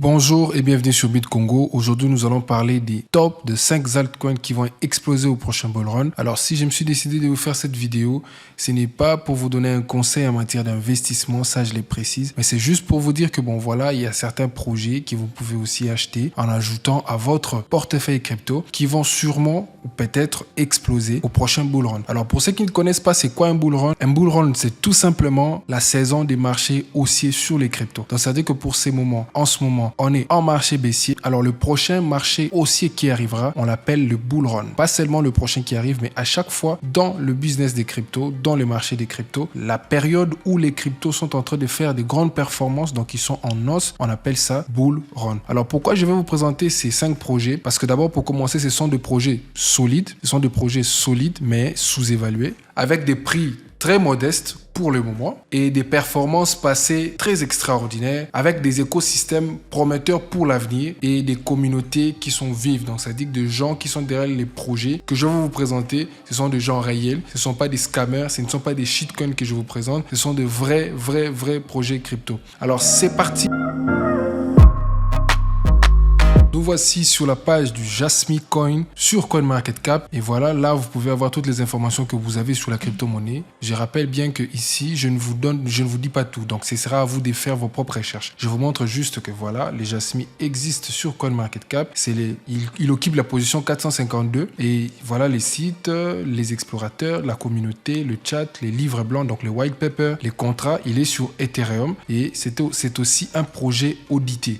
Bonjour et bienvenue sur BitCongo. Aujourd'hui, nous allons parler des top de 5 altcoins qui vont exploser au prochain bull run. Alors, si je me suis décidé de vous faire cette vidéo, ce n'est pas pour vous donner un conseil en matière d'investissement, ça je les précise, mais c'est juste pour vous dire que bon voilà, il y a certains projets que vous pouvez aussi acheter en ajoutant à votre portefeuille crypto qui vont sûrement ou peut-être exploser au prochain bull run. Alors, pour ceux qui ne connaissent pas, c'est quoi un bull run? Un bull run, c'est tout simplement la saison des marchés haussiers sur les cryptos. Donc, ça veut dire que pour ces moments, en ce moment, on est en marché baissier. Alors le prochain marché haussier qui arrivera, on l'appelle le bull run. Pas seulement le prochain qui arrive, mais à chaque fois dans le business des cryptos, dans le marché des cryptos, la période où les cryptos sont en train de faire des grandes performances, donc ils sont en hausse, on appelle ça bull run. Alors pourquoi je vais vous présenter ces 5 projets? Parce que d'abord, pour commencer, ce sont des projets solides, mais sous-évalués, avec des prix très modeste pour le moment et des performances passées très extraordinaires avec des écosystèmes prometteurs pour l'avenir et des communautés qui sont vives. Donc ça dit que des gens qui sont derrière les projets que je vais vous présenter, ce sont des gens réels, ce ne sont pas des scammers, ce ne sont pas des shitcoins que je vous présente, ce sont de vrais projets crypto. Alors c'est parti. Nous voici sur la page du Jasmy Coin sur CoinMarketCap et voilà, là vous pouvez avoir toutes les informations que vous avez sur la crypto-monnaie. Je rappelle bien que ici je ne vous dis pas tout, donc ce sera à vous de faire vos propres recherches. Je vous montre juste que voilà, les Jasmy existent sur CoinMarketCap. Il occupe la position 452 et voilà les sites, les explorateurs, la communauté, le chat, les livres blancs, donc les white paper, les contrats. Il est sur Ethereum et c'est aussi un projet audité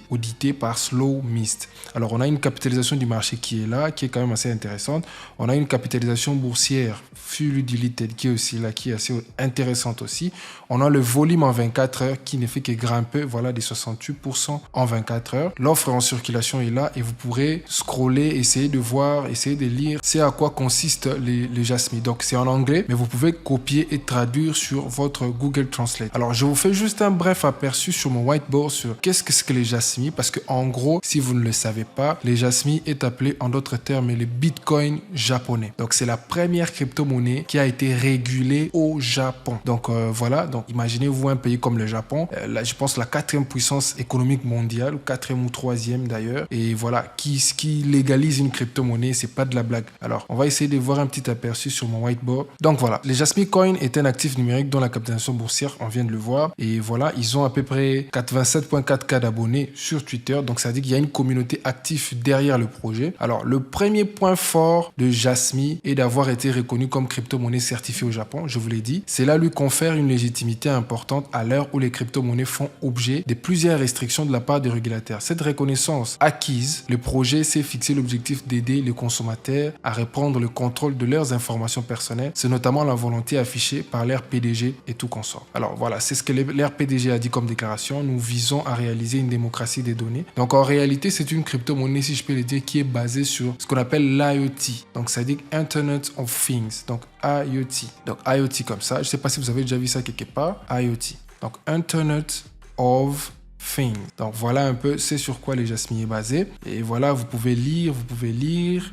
par Slow Mist. Alors, on a une capitalisation du marché qui est là, qui est quand même assez intéressante. On a une capitalisation boursière fully diluted qui est aussi là, qui est assez intéressante aussi. On a le volume en 24 heures qui ne fait que grimper, voilà, des 68% en 24 heures. L'offre en circulation est là et vous pourrez scroller, essayer de voir, essayer de lire. C'est à quoi consistent les Jasmy. Donc, c'est en anglais, mais vous pouvez copier et traduire sur votre Google Translate. Alors, je vous fais juste un bref aperçu sur mon whiteboard sur qu'est-ce que les Jasmy, parce que en gros, si vous ne le savez pas, les Jasmy est appelé en d'autres termes le Bitcoin japonais. Donc c'est la première crypto-monnaie qui a été régulée au Japon. Donc voilà, donc imaginez-vous un pays comme le Japon, là je pense la 4e puissance économique mondiale, ou 4e ou 3e d'ailleurs, et voilà, qui légalise une crypto-monnaie, c'est pas de la blague. Alors on va essayer de voir un petit aperçu sur mon whiteboard. Donc voilà, les Jasmy Coin est un actif numérique dont la capitalisation boursière, on vient de le voir, et voilà, ils ont à peu près 87,4K d'abonnés sur Twitter, donc ça veut dire qu'il y a une communauté actif derrière le projet. Alors, le premier point fort de Jasmy est d'avoir été reconnu comme crypto-monnaie certifiée au Japon, je vous l'ai dit. Cela lui confère une légitimité importante à l'heure où les crypto-monnaies font objet de plusieurs restrictions de la part des régulateurs. Cette reconnaissance acquise, le projet s'est fixé l'objectif d'aider les consommateurs à reprendre le contrôle de leurs informations personnelles. C'est notamment la volonté affichée par leur PDG et tout consort. Alors voilà, c'est ce que leur PDG a dit comme déclaration. Nous visons à réaliser une démocratie des données. Donc en réalité, c'est une crypto-monnaie, si je peux le dire, qui est basée sur ce qu'on appelle l'IoT. Donc, ça dit Internet of Things. Donc, IoT. Donc, IoT comme ça. Je ne sais pas si vous avez déjà vu ça quelque part. IoT. Donc, Internet of Things. Donc, voilà un peu, c'est sur quoi les Jasmy est basé. Et voilà, vous pouvez lire.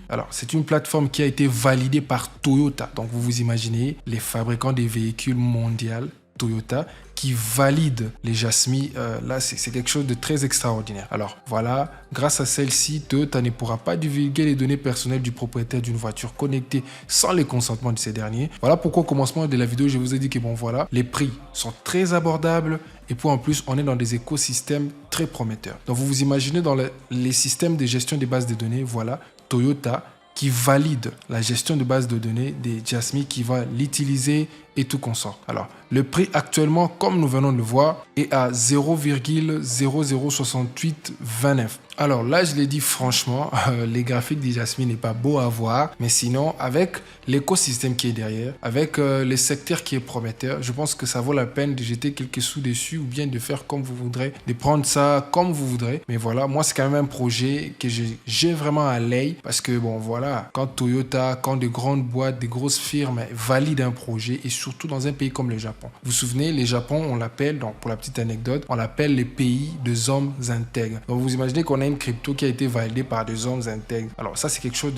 Alors, c'est une plateforme qui a été validée par Toyota. Donc, vous imaginez les fabricants des véhicules mondiaux, Toyota, qui valide les Jasmy, là c'est quelque chose de très extraordinaire. Alors voilà, grâce à celle-ci, Toyota ne pourra pas divulguer les données personnelles du propriétaire d'une voiture connectée sans le consentement de ces derniers. Voilà pourquoi au commencement de la vidéo, je vous ai dit que bon voilà, les prix sont très abordables et puis en plus, on est dans des écosystèmes très prometteurs. Donc vous vous imaginez dans les systèmes de gestion des bases de données, voilà, Toyota qui valide la gestion de base de données des Jasmy, qui va l'utiliser et tout consort. Alors, le prix actuellement, comme nous venons de le voir, est à 0,006829. Alors là, je l'ai dit franchement, les graphiques des Jasmy n'est pas beau à voir, mais sinon, avec l'écosystème qui est derrière, avec le secteur qui est prometteur, je pense que ça vaut la peine de jeter quelques sous dessus ou bien de faire comme vous voudrez, de prendre ça comme vous voudrez. Mais voilà, moi, c'est quand même un projet que j'ai vraiment à l'œil parce que bon, voilà, quand Toyota, quand de grandes boîtes, des grosses firmes valident un projet et surtout dans un pays comme le Japon. Vous vous souvenez, le Japon, on l'appelle, donc pour la petite anecdote, on l'appelle les pays des hommes intègres. Donc vous imaginez qu'on a une crypto qui a été validée par des hommes intègres. Alors ça, c'est quelque chose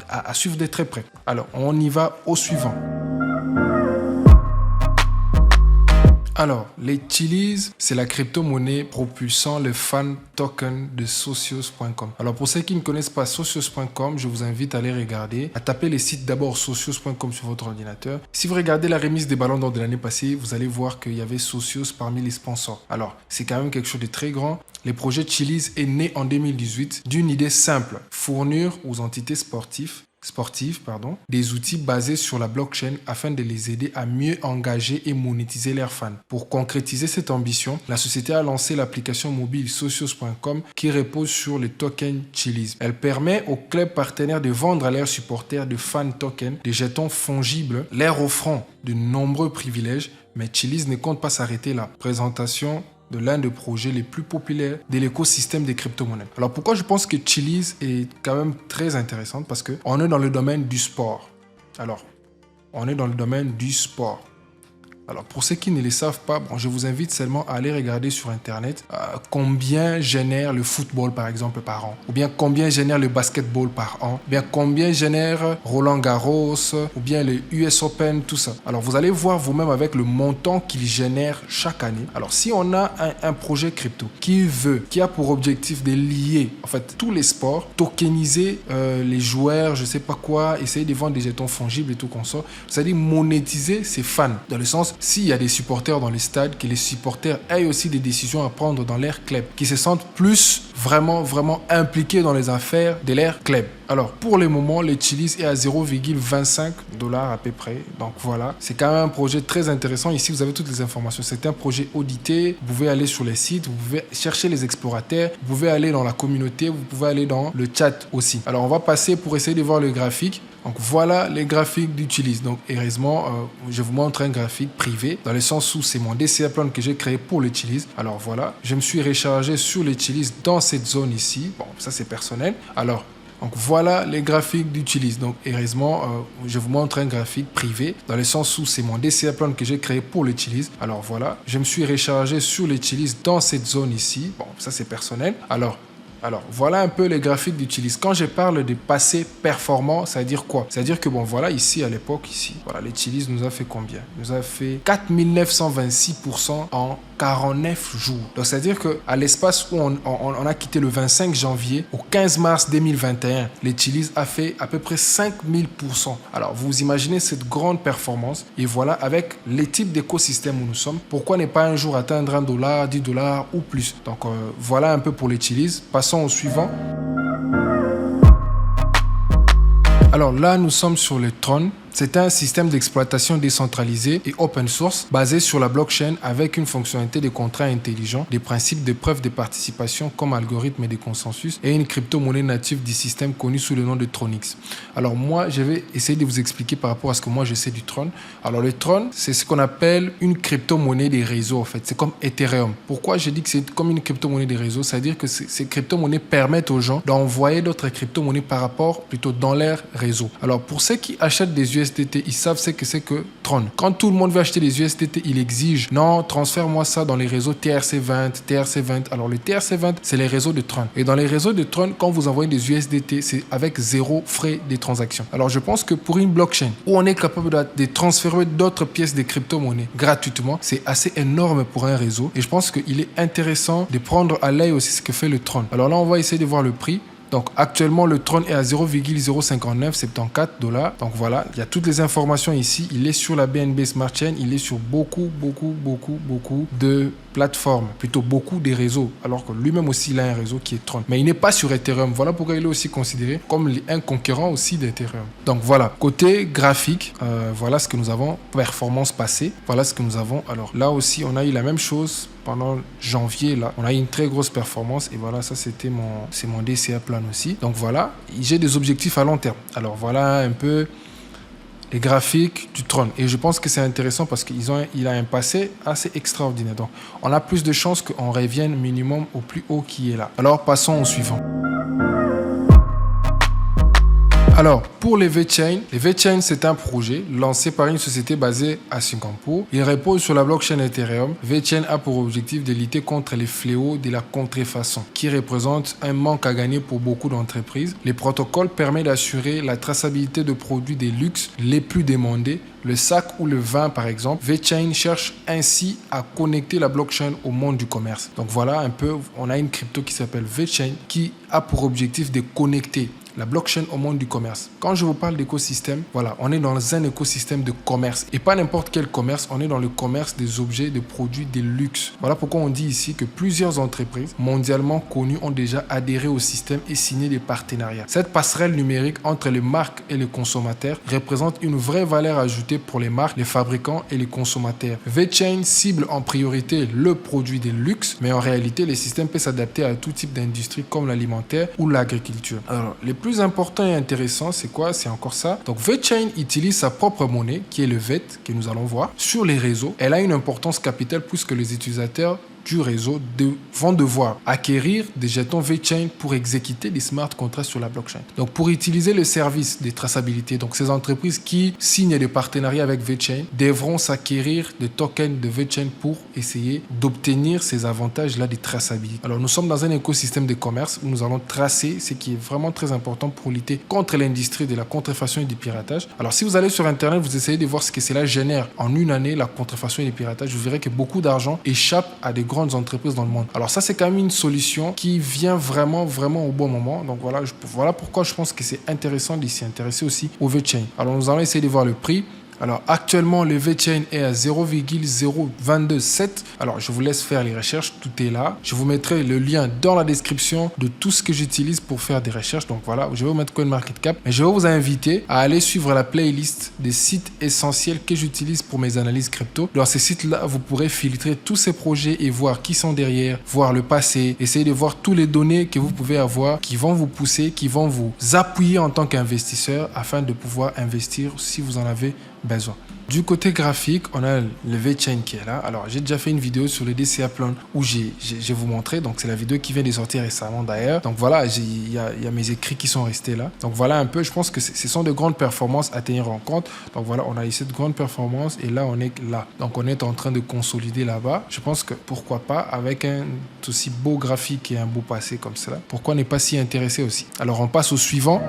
à suivre de très près. Alors, on y va au suivant. Alors, les Chiliz, c'est la crypto-monnaie propulsant le fan token de Socios.com. Alors, pour ceux qui ne connaissent pas Socios.com, je vous invite à aller regarder, à taper les sites d'abord Socios.com sur votre ordinateur. Si vous regardez la remise des ballons d'or de l'année passée, vous allez voir qu'il y avait Socios parmi les sponsors. Alors, c'est quand même quelque chose de très grand. Le projet Chiliz est né en 2018 d'une idée simple, fournir aux entités sportives, des outils basés sur la blockchain afin de les aider à mieux engager et monétiser leurs fans. Pour concrétiser cette ambition, la société a lancé l'application mobile Socios.com qui repose sur le token Chiliz. Elle permet aux clubs partenaires de vendre à leurs supporters de fan tokens, des jetons fongibles, leur offrant de nombreux privilèges, mais Chiliz ne compte pas s'arrêter là. Présentation de l'un des projets les plus populaires de l'écosystème des crypto-monnaies. Alors pourquoi je pense que Chiliz est quand même très intéressante? Parce qu'on est dans le domaine du sport. Alors pour ceux qui ne le savent pas, je vous invite seulement à aller regarder sur Internet combien génère le football par exemple par an, ou bien combien génère le basketball par an, ou bien combien génère Roland Garros, ou bien le US Open, tout ça. Alors vous allez voir vous-même avec le montant qu'il génère chaque année. Alors si on a un projet crypto qui a pour objectif de lier en fait tous les sports, tokeniser les joueurs, je sais pas quoi, essayer de vendre des jetons fongibles et tout comme ça, c'est-à-dire monétiser ses fans, dans le sens s'il y a des supporters dans les stades, que les supporters aient aussi des décisions à prendre dans leur club, qui se sentent plus vraiment impliqués dans les affaires de leur club. Alors, pour le moment, le Chiliz est à 0,25$ à peu près. Donc voilà, c'est quand même un projet très intéressant. Ici, vous avez toutes les informations. C'est un projet audité. Vous pouvez aller sur les sites, vous pouvez chercher les explorateurs, vous pouvez aller dans la communauté, vous pouvez aller dans le chat aussi. Alors, on va passer pour essayer de voir le graphique. Donc voilà les graphiques du Chiliz. Donc heureusement, je vous montre un graphique privé, dans le sens où c'est mon DCA plan que j'ai créé pour le Chiliz. Alors voilà, je me suis rechargé sur le Chiliz dans cette zone ici. Bon, ça c'est personnel. Alors, donc voilà les graphiques du Chiliz. Donc heureusement, je vous montre un graphique privé, dans le sens où c'est mon DCA plan que j'ai créé pour le Chiliz. Alors voilà, je me suis rechargé sur le Chiliz dans cette zone ici. Bon, ça c'est personnel. Alors, voilà un peu les graphiques du Chiliz. Quand je parle de passé performant, ça veut dire quoi? Ça veut dire que, voilà, ici, à l'époque, voilà, le Chiliz nous a fait combien? Nous a fait 4926% en 49 jours. Donc, ça veut dire qu'à l'espace où on a quitté le 25 janvier, au 15 mars 2021, le Chiliz a fait à peu près 5000%. Alors, vous imaginez cette grande performance. Et voilà, avec les types d'écosystèmes où nous sommes, pourquoi ne pas un jour atteindre $1, $10 ou plus? Donc, voilà un peu pour les Chiliz. Passons au suivant. Alors là, nous sommes sur le Tron. C'est un système d'exploitation décentralisé et open source basé sur la blockchain avec une fonctionnalité de contrat intelligent, des principes de preuve de participation comme algorithme de consensus et une crypto-monnaie native du système connue sous le nom de Tronix. Alors moi, je vais essayer de vous expliquer par rapport à ce que moi je sais du Tron. Alors le Tron, c'est ce qu'on appelle une crypto-monnaie des réseaux en fait. C'est comme Ethereum. Pourquoi je dis que c'est comme une crypto-monnaie des réseaux? C'est-à-dire que ces crypto-monnaies permettent aux gens d'envoyer d'autres crypto-monnaies par rapport plutôt dans leur réseau. Alors pour ceux qui achètent des USDT, ils savent ce que c'est que Tron. Quand tout le monde veut acheter des USDT, il exige non, transfère-moi ça dans les réseaux TRC20, TRC20. Alors le TRC20, c'est les réseaux de Tron. Et dans les réseaux de Tron, quand vous envoyez des USDT, c'est avec zéro frais de transaction. Alors je pense que pour une blockchain où on est capable de transférer d'autres pièces de crypto-monnaie gratuitement, c'est assez énorme pour un réseau. Et je pense qu'il est intéressant de prendre à l'œil aussi ce que fait le Tron. Alors là, on va essayer de voir le prix. Donc actuellement, le Tron est à 0,05974 $. Donc voilà, il y a toutes les informations ici. Il est sur la BNB Smart Chain. Il est sur beaucoup de plateformes, plutôt beaucoup des réseaux. Alors que lui-même aussi, il a un réseau qui est Tron. Mais il n'est pas sur Ethereum. Voilà pourquoi il est aussi considéré comme un concurrent aussi d'Ethereum. Donc voilà, côté graphique, voilà ce que nous avons. Performance passée, voilà ce que nous avons. Alors là aussi, on a eu la même chose pendant janvier. Là, on a eu une très grosse performance. Et voilà, ça c'est mon DCA plan aussi. Donc voilà, j'ai des objectifs à long terme. Alors voilà un peu les graphiques du Tron. Et je pense que c'est intéressant parce qu'il a un passé assez extraordinaire. Donc on a plus de chances qu'on revienne minimum au plus haut qui est là. Alors passons au suivant. Alors, pour les VeChain c'est un projet lancé par une société basée à Singapour. Il repose sur la blockchain Ethereum. VeChain a pour objectif de lutter contre les fléaux de la contrefaçon, qui représente un manque à gagner pour beaucoup d'entreprises. Le protocole permet d'assurer la traçabilité de produits de luxe les plus demandés, le sac ou le vin par exemple. VeChain cherche ainsi à connecter la blockchain au monde du commerce. Donc voilà un peu, on a une crypto qui s'appelle VeChain qui a pour objectif de connecter la blockchain au monde du commerce. Quand je vous parle d'écosystème, voilà, on est dans un écosystème de commerce. Et pas n'importe quel commerce, on est dans le commerce des objets, des produits, des luxe. Voilà pourquoi on dit ici que plusieurs entreprises mondialement connues ont déjà adhéré au système et signé des partenariats. Cette passerelle numérique entre les marques et les consommateurs représente une vraie valeur ajoutée pour les marques, les fabricants et les consommateurs. VeChain cible en priorité le produit de luxe, mais en réalité, le système peut s'adapter à tout type d'industrie comme l'alimentaire ou l'agriculture. Alors, les plus important et intéressant, c'est quoi? C'est encore ça. Donc, VeChain utilise sa propre monnaie, qui est le VET, que nous allons voir, sur les réseaux. Elle a une importance capitale puisque les utilisateurs du réseau vont devoir acquérir des jetons VeChain pour exécuter des smart contracts sur la blockchain. Donc, pour utiliser le service de traçabilité, donc ces entreprises qui signent des partenariats avec VeChain devront s'acquérir des tokens de VeChain pour essayer d'obtenir ces avantages-là de traçabilité. Alors, nous sommes dans un écosystème de commerce où nous allons tracer ce qui est vraiment très important pour lutter contre l'industrie de la contrefaçon et du piratage. Alors, si vous allez sur Internet, vous essayez de voir ce que cela génère en une année, la contrefaçon et le piratage, vous verrez que beaucoup d'argent échappe à des grandes entreprises dans le monde. Alors ça, c'est quand même une solution qui vient vraiment au bon moment. Donc voilà pourquoi je pense que c'est intéressant de s'y intéresser aussi au VeChain. Alors nous allons essayer de voir le prix. Alors actuellement, le VeChain est à 0,0227. Alors je vous laisse faire les recherches, tout est là. Je vous mettrai le lien dans la description de tout ce que j'utilise pour faire des recherches. Donc voilà, je vais vous mettre CoinMarketCap. Mais je vais vous inviter à aller suivre la playlist des sites essentiels que j'utilise pour mes analyses crypto. Dans ces sites-là, vous pourrez filtrer tous ces projets et voir qui sont derrière, voir le passé, essayer de voir toutes les données que vous pouvez avoir qui vont vous pousser, qui vont vous appuyer en tant qu'investisseur afin de pouvoir investir si vous en avez besoin. Du côté graphique, on a le VeChain qui est là. Alors, j'ai déjà fait une vidéo sur le DCA Plan où je vais vous montrer. Donc, c'est la vidéo qui vient de sortir récemment d'ailleurs. Donc, voilà, il y a mes écrits qui sont restés là. Donc, voilà un peu, je pense que ce sont de grandes performances à tenir en compte. Donc, voilà, on a ici de grandes performances et là, on est là. Donc, on est en train de consolider là-bas. Je pense que pourquoi pas, avec un aussi beau graphique et un beau passé comme cela, pourquoi ne pas s'y intéresser aussi? Alors, on passe au suivant.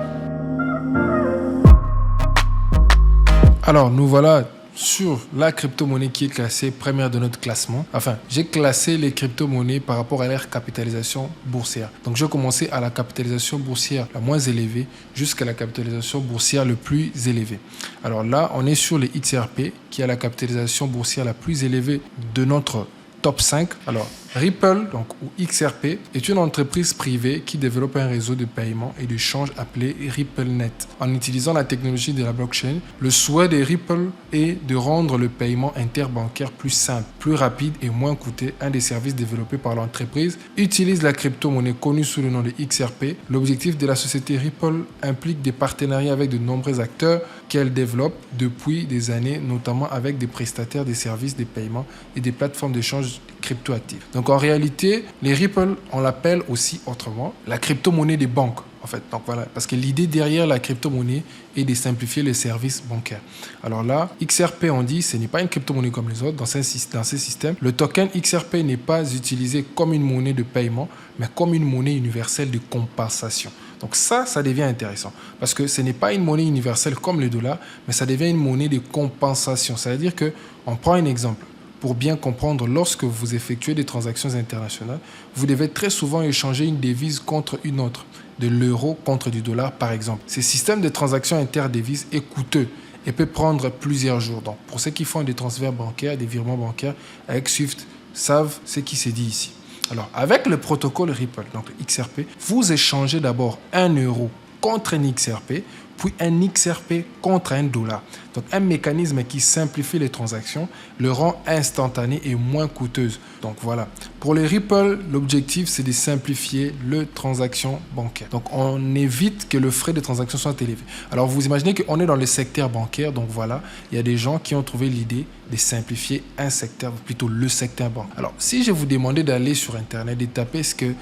Alors, nous voilà sur la crypto-monnaie qui est classée première de notre classement. Enfin, j'ai classé les crypto-monnaies par rapport à leur capitalisation boursière. Donc, je vais commencer à la capitalisation boursière la moins élevée jusqu'à la capitalisation boursière le plus élevée. Alors là, on est sur les XRP qui a la capitalisation boursière la plus élevée de notre top 5. Alors, Ripple, donc, ou XRP, est une entreprise privée qui développe un réseau de paiement et de change appelé RippleNet. En utilisant la technologie de la blockchain, le souhait de Ripple est de rendre le paiement interbancaire plus simple, plus rapide et moins coûteux. Un des services développés par l'entreprise utilise la crypto-monnaie connue sous le nom de XRP. L'objectif de la société Ripple implique des partenariats avec de nombreux acteurs qu'elle développe depuis des années, notamment avec des prestataires des services de paiement et des plateformes d'échange cryptoactifs. Donc en réalité, les Ripple, on l'appelle aussi autrement la crypto-monnaie des banques. En fait, donc voilà, parce que l'idée derrière la crypto-monnaie est de simplifier les services bancaires. Alors là, XRP, on dit, ce n'est pas une crypto-monnaie comme les autres dans ces systèmes. Le token XRP n'est pas utilisé comme une monnaie de paiement, mais comme une monnaie universelle de compensation. Donc ça devient intéressant parce que ce n'est pas une monnaie universelle comme le dollar, mais ça devient une monnaie de compensation. C'est-à-dire que, on prend un exemple. Pour bien comprendre, lorsque vous effectuez des transactions internationales, vous devez très souvent échanger une devise contre une autre, de l'euro contre du dollar par exemple. Ce système de transactions interdevises est coûteux et peut prendre plusieurs jours. Donc, pour ceux qui font des transferts bancaires, des virements bancaires avec Swift, savent ce qui s'est dit ici. Alors, avec le protocole Ripple, donc XRP, vous échangez d'abord 1 euro contre un XRP, puis un XRP contre un dollar. Donc, un mécanisme qui simplifie les transactions, le rend instantané et moins coûteuse. Donc, voilà. Pour les Ripple, l'objectif, c'est de simplifier les transactions bancaires. Donc, on évite que le frais de transaction soit élevé. Alors, vous imaginez qu'on est dans le secteur bancaire. Donc, voilà, il y a des gens qui ont trouvé l'idée de simplifier un secteur, plutôt le secteur bancaire. Alors, si je vous demandais d'aller sur Internet et taper ce que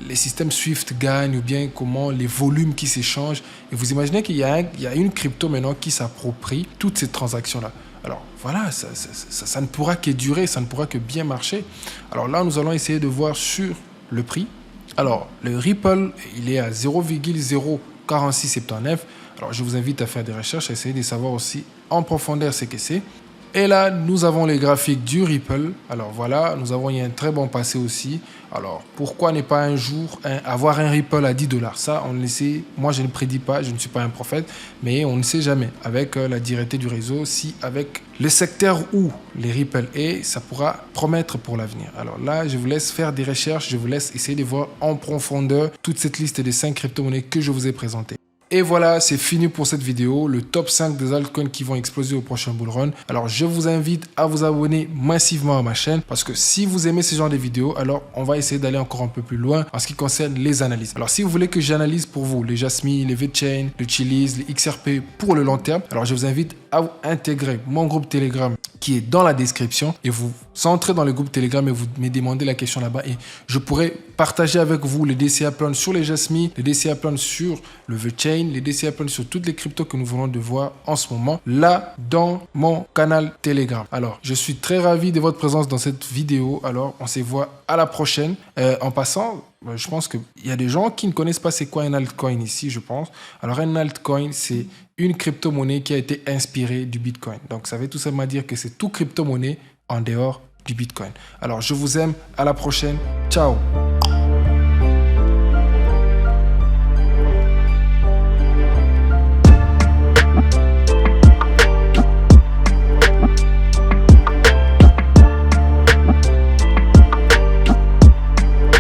les systèmes Swift gagnent ou bien comment les volumes qui s'échangent. Et vous imaginez qu'il y a une crypto maintenant qui s'approprie toutes ces transactions-là. Alors voilà, ça ne pourra que durer, ça ne pourra que bien marcher. Alors là, nous allons essayer de voir sur le prix. Alors, le Ripple, il est à 0,04679. Alors, je vous invite à faire des recherches, à essayer de savoir aussi en profondeur ce que c'est. Et là, nous avons les graphiques du Ripple. Alors voilà, nous avons eu un très bon passé aussi. Alors, pourquoi ne pas un jour avoir un Ripple à 10 $? Ça, on le sait. Moi, je ne prédis pas, je ne suis pas un prophète, mais on ne sait jamais. Avec la direction du réseau, si avec le secteur où les Ripple est, ça pourra promettre pour l'avenir. Alors là, je vous laisse faire des recherches, je vous laisse essayer de voir en profondeur toute cette liste des 5 crypto-monnaies que je vous ai présentées. Et voilà, c'est fini pour cette vidéo, le top 5 des altcoins qui vont exploser au prochain bull run. Alors, je vous invite à vous abonner massivement à ma chaîne parce que si vous aimez ce genre de vidéos, alors on va essayer d'aller encore un peu plus loin en ce qui concerne les analyses. Alors, si vous voulez que j'analyse pour vous les Jasmy, les VeChain, le Chiliz, les XRP pour le long terme, alors je vous invite à vous intégrer mon groupe Telegram qui est dans la description et vous entrez dans le groupe Telegram et vous me demandez la question là-bas et je pourrai partager avec vous les DCA plans sur les Jasmy, les DCA plans sur le VeChain, les DCA plans sur toutes les cryptos que nous venons de voir en ce moment là dans mon canal Telegram. Alors, je suis très ravi de votre présence dans cette vidéo. Alors, on se voit à la prochaine. En passant, je pense qu'il y a des gens qui ne connaissent pas c'est quoi un altcoin ici, je pense. Alors, un altcoin, c'est une crypto-monnaie qui a été inspirée du Bitcoin. Donc, ça veut tout simplement dire que c'est tout crypto-monnaie en dehors du Bitcoin. Alors, je vous aime. À la prochaine. Ciao.